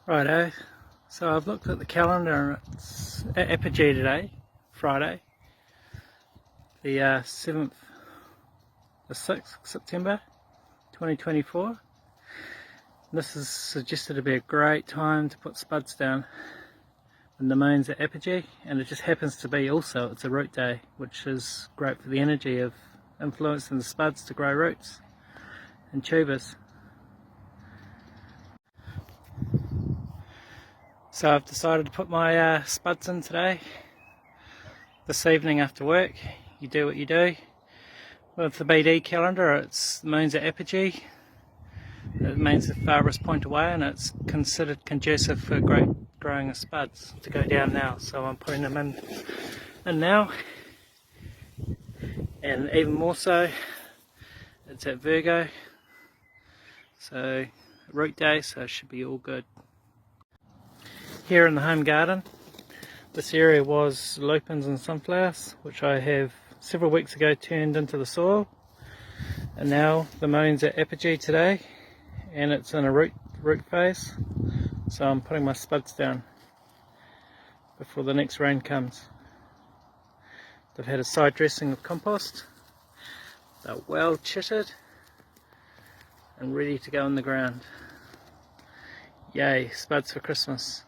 Righto, so I've looked at the calendar and it's apogee today, Friday, the 7th, the 6th September 2024. This is suggested to be a great time to put spuds down when the moon's at apogee, and it just happens to be also, it's a root day, which is great for the energy of influencing the spuds to grow roots and tubers. So I've decided to put my spuds in today, this evening after work. You do what you do. With the BD calendar, it's the moon's at apogee. It means the farthest point away, and it's considered conducive for growing of spuds to go down now. So I'm putting them in now, and even more so, it's at Virgo. So root day, so it should be all good. Here in the home garden, this area was lupins and sunflowers, which I have several weeks ago turned into the soil, and now the moon's at apogee today and it's in a root phase, so I'm putting my spuds down before the next rain comes. They've had a side dressing of compost, they're well chitted and ready to go in the ground. Yay, spuds for Christmas.